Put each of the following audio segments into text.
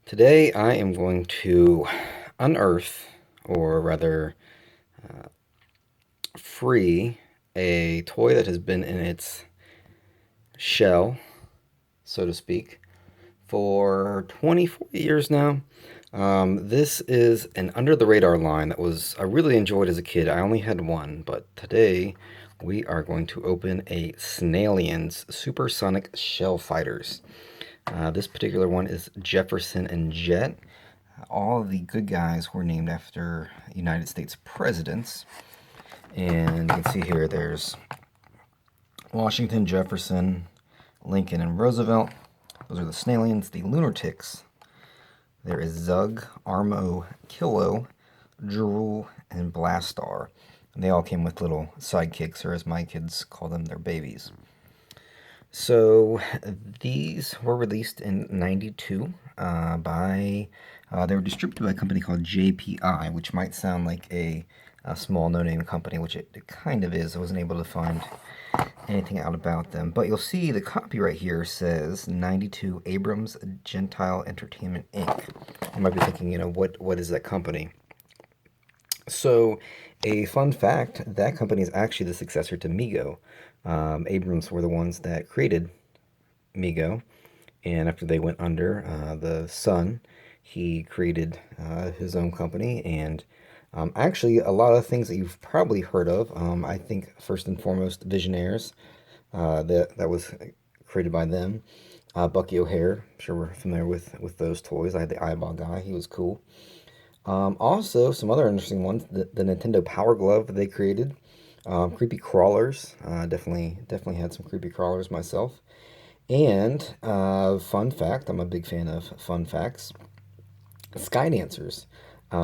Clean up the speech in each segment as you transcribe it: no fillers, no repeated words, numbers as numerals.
Today I am going to unearth, or rather free, a toy that has been in its shell, so to speak, for 24 years now. This is an under-the-radar line that I really enjoyed as a kid. I only had one, but today we are going to open a Snailiens Supersonic Shell Fighters. This particular one is Jefferson and Jet. All of the good guys were named after United States presidents. And you can see here there's Washington, Jefferson, Lincoln, and Roosevelt. Those are the Snailiens. The Lunatics. There is Zug, Armo, Kilo, Drool, and Blastar. And they all came with little sidekicks, or as my kids call them, their babies. So these were released in '92 they were distributed by a company called JPI, which might sound like a small no-name company, which it kind of is. I wasn't able to find anything out about them. But you'll see the copyright here says 92 Abrams-Gentile Entertainment, Inc. You might be thinking, what is that company? So, a fun fact, that company is actually the successor to Mego. Abrams were the ones that created Mego, and after they went under, the son, he created his own company, and actually a lot of things that you've probably heard of. I think first and foremost, Visionaires, that was created by them. Bucky O'Hare, I'm sure we're familiar with those toys. I had the eyeball guy, he was cool. Also, some other interesting ones, the Nintendo Power Glove they created. Creepy crawlers, definitely had some creepy crawlers myself. And fun fact, I'm a big fan of fun facts. Sky Dancers.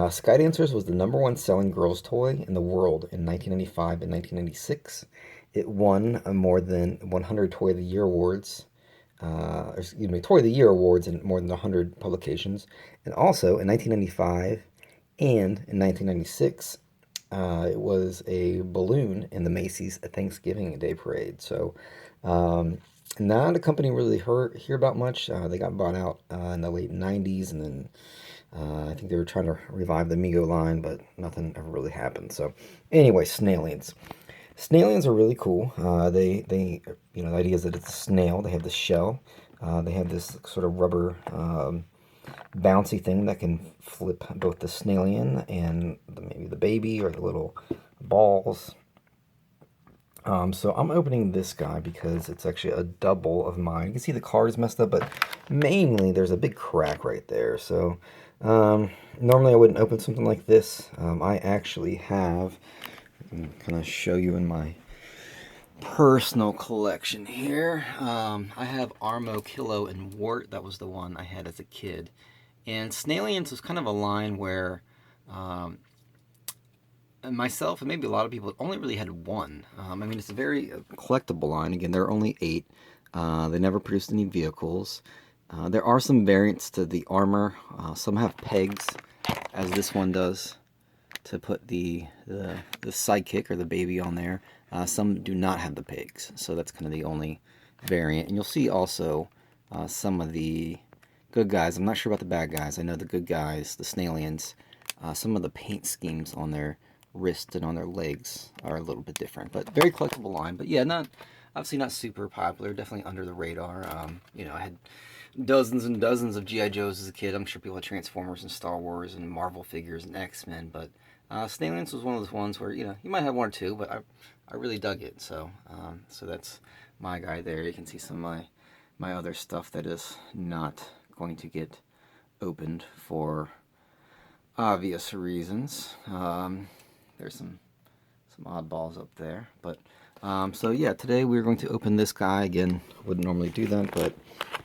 Sky Dancers was the #1 selling girls' toy in the world in 1995 and 1996. It won more than 100 Toy of the Year awards. Toy of the Year awards in more than 100 publications. And also in 1995 and in 1996, it was a balloon in the Macy's Thanksgiving Day Parade. So, not a company really hear about much. They got bought out in the late 90s, and then I think they were trying to revive the Mego line, but nothing ever really happened. So, anyway, Snailiens. Snailiens are really cool. The idea is that it's a snail. They have the shell. They have this sort of rubber bouncy thing that can flip both the Snailien and maybe the baby or the little balls. So I'm opening this guy because it's actually a double of mine. You can see the card is messed up, but mainly there's a big crack right there. So normally I wouldn't open something like this. I actually have, I'm kind of show you in my personal collection here. I have Armo, Kilo, and Wart. That was the one I had as a kid. And Snailiens was kind of a line where myself and maybe a lot of people only really had one. It's a very collectible line. Again, there are only 8. They never produced any vehicles. There are some variants to the armor. Some have pegs, as this one does, to put the sidekick or the baby on there. Some do not have the pegs, so that's kind of the only variant. And you'll see also some of the good guys. I'm not sure about the bad guys. I know the good guys, the Snailiens, some of the paint schemes on their wrist and on their legs are a little bit different, but very collectible line. But yeah, obviously not super popular, definitely under the radar. I had dozens and dozens of G.I. Joes as a kid. I'm sure people had Transformers and Star Wars and Marvel figures and X-Men, but Snailiens was one of those ones where, you might have one or two, but I really dug it. So that's my guy there. You can see some of my other stuff that is not going to get opened for obvious reasons. There's some oddballs up there, but so yeah, today we're going to open this guy. Again, wouldn't normally do that, but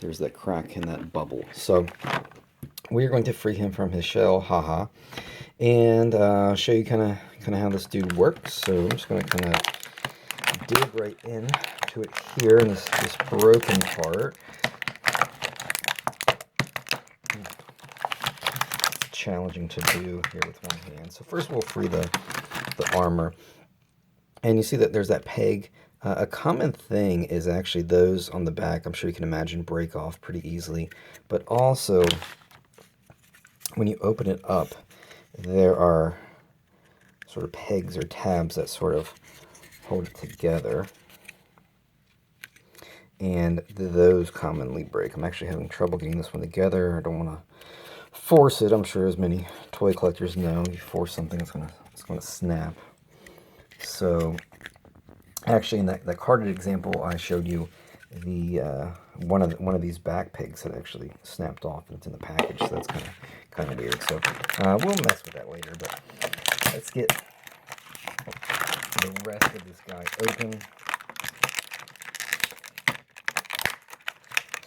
there's that crack in that bubble. So we're going to free him from his shell, haha, and show you kind of how this dude works. So I'm just going to kind of dig right in to it here in this broken part. It's challenging to do here with one hand. So first we'll free the armor. And you see that there's that peg. A common thing is actually those on the back, I'm sure you can imagine, break off pretty easily. But also, when you open it up, there are sort of pegs or tabs that sort of hold it together. And those commonly break. I'm actually having trouble getting this one together. I don't want to force it. I'm sure as many toy collectors know, you force something, it's gonna snap. So actually in that carded example I showed you, the one of these back pegs had actually snapped off, and it's in the package, so that's kind of weird. So we'll mess with that later, but let's get the rest of this guy open.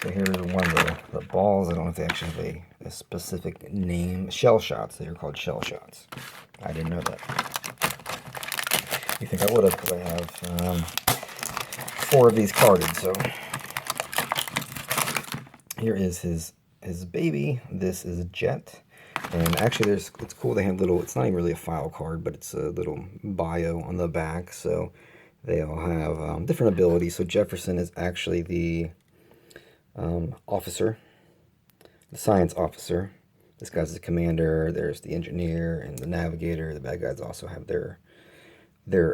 So here's one of the balls. I don't know if they actually have a specific name. Shell shots. They are called shell shots. I didn't know that. You think I would have, because I have 4 of these carded. So here is his baby. This is Jet. And actually it's cool. They have little, it's not even really a file card, but it's a little bio on the back. So they all have different abilities. So Jefferson is actually the officer, the science officer. This guy's the commander. There's the engineer and the navigator. The bad guys also have their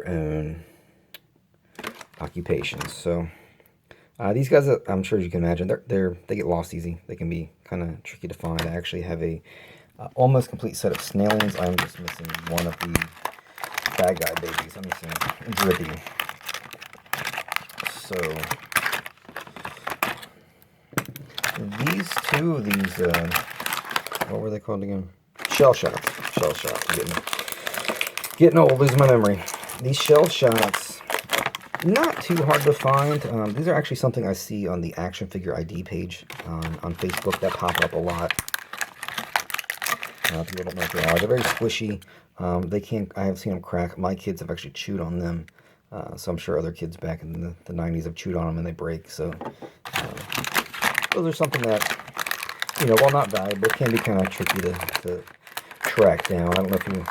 own occupations. So these guys, I'm sure as you can imagine, they get lost easy. They can be kind of tricky to find. I actually have a almost complete set of Snailiens. I'm just missing one of the bad guy babies. I'm missing Drippy. So these two of these, what were they called again? Shell shots. Shell shots. Getting old, losing my memory. These shell shots, not too hard to find. These are actually something I see on the Action Figure ID page on Facebook that pop up a lot. People don't know what they are. They're very squishy. I have seen them crack. My kids have actually chewed on them. So I'm sure other kids back in the 90s have chewed on them and they break. So those are something that, you know, while not valuable, can be kind of tricky to track down. I don't know if you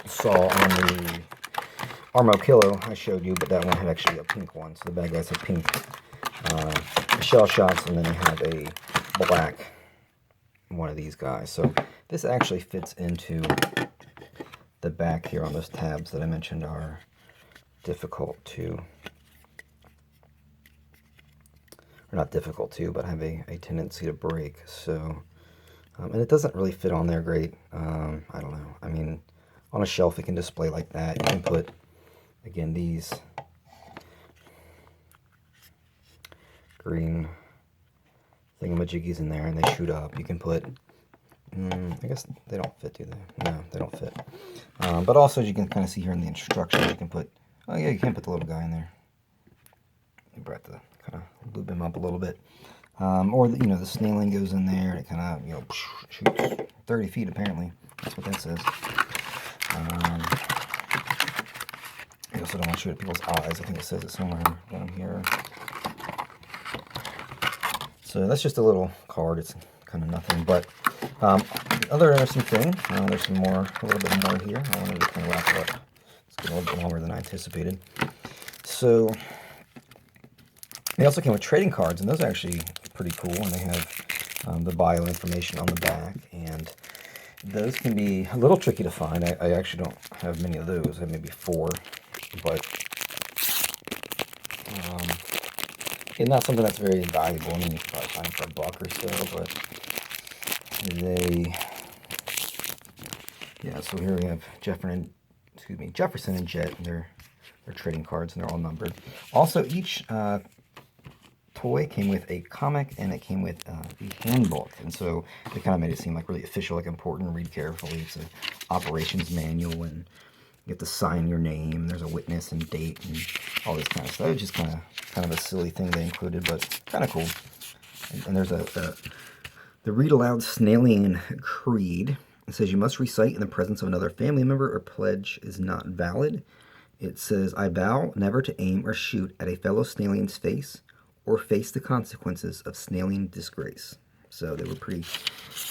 saw on the Armo Kilo I showed you, but that one had actually a pink one. So the bad guys have pink shell shots, and then they have a black one of these guys. So this actually fits into the back here on those tabs that I mentioned are difficult to, or not difficult to, but have a tendency to break. So, and it doesn't really fit on there great. I don't know. I mean, on a shelf it can display like that. You can put, again, these green thingamajiggies in there and they shoot up. You can put, I guess they don't fit, do they? No, they don't fit. But also, as you can kind of see here in the instructions, you can put, oh yeah, you can put the little guy in there. You have to kind of lube him up a little bit. Or, the Snailien goes in there and it kind of, shoots 30 feet apparently. That's what that says. I also don't want to shoot at people's eyes. I think it says it somewhere down here. So that's just a little card. It's kind of nothing. But the other interesting thing, there's a little bit more here. I wanted to kind of wrap it up. It's getting a little bit longer than I anticipated. So they also came with trading cards, and those are actually pretty cool. And they have the bio information on the back, and those can be a little tricky to find. I actually don't have many of those. I have maybe 4, but it's not something that's very valuable. I mean, you can probably find them for $1 or so, but so here we have Jefferson and Jet, and they're trading cards, and they're all numbered. Also, each toy came with a comic, and it came with the handbook, and so they kind of made it seem like really official, like important. Read carefully. It's an operations manual, and you have to sign your name. There's a witness and date and all this kind of stuff. It's just kind of a silly thing they included, but kind of cool. And there's the read aloud Snailien creed. It says you must recite in the presence of another family member or pledge is not valid. It says, I vow never to aim or shoot at a fellow Snailien's face or face the consequences of Snailien disgrace. So they were pretty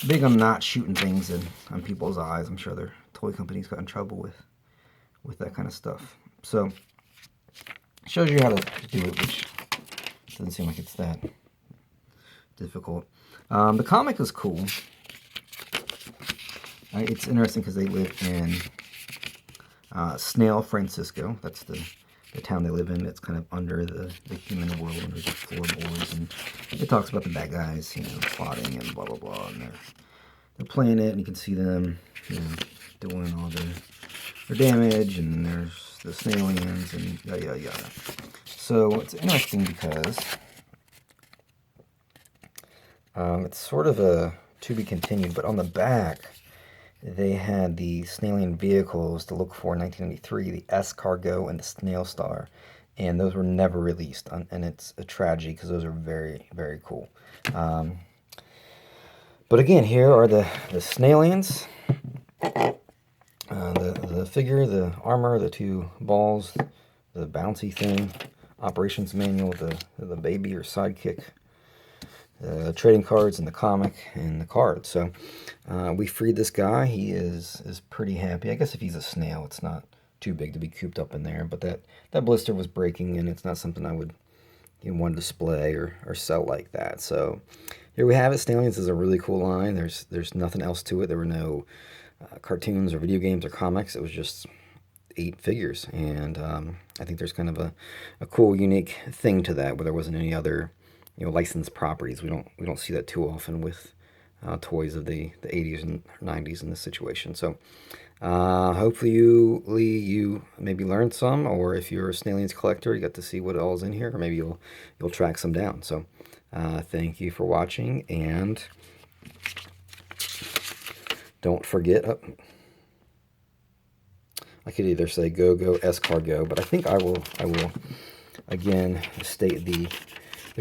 big on not shooting things on people's eyes. I'm sure their toy companies got in trouble with that kind of stuff. So it shows you how to do it, which doesn't seem like it's that difficult. The comic is cool. It's interesting because they live in Snail, Francisco. That's the town they live in. It's kind of under the human world, under the floorboards, and it talks about the bad guys, plotting and blah blah blah, and they're playing it, and you can see them, doing all their damage, and there's the Snailiens, and yada yada yada. So it's interesting because it's sort of a to be continued, but on the back they had the Snailien vehicles to look for in 1993, the S-Cargo and the Snail Star, and those were never released, and it's a tragedy because those are very, very cool. But again, here are the Snailiens, the figure, the armor, the two balls, the bouncy thing, operations manual, the baby or sidekick, the trading cards and the comic and the cards. So we freed this guy. He is pretty happy. I guess if he's a snail, it's not too big to be cooped up in there. But that blister was breaking, and it's not something I would want to display or sell like that. So here we have it. Snailiens is a really cool line. There's nothing else to it. There were no cartoons or video games or comics. It was just 8 figures, and I think there's kind of a cool, unique thing to that, where there wasn't any other licensed properties. We don't see that too often with toys of the 80s and 90s in this situation. So hopefully you maybe learned some, or if you're a Snailiens collector, you got to see what all is in here, or maybe you'll track some down. So thank you for watching, and don't forget. I could either say go S-Cargo, but I think I will again state the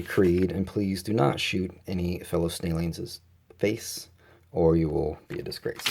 creed, and please do not shoot any fellow Snailiens' face, or you will be a disgrace.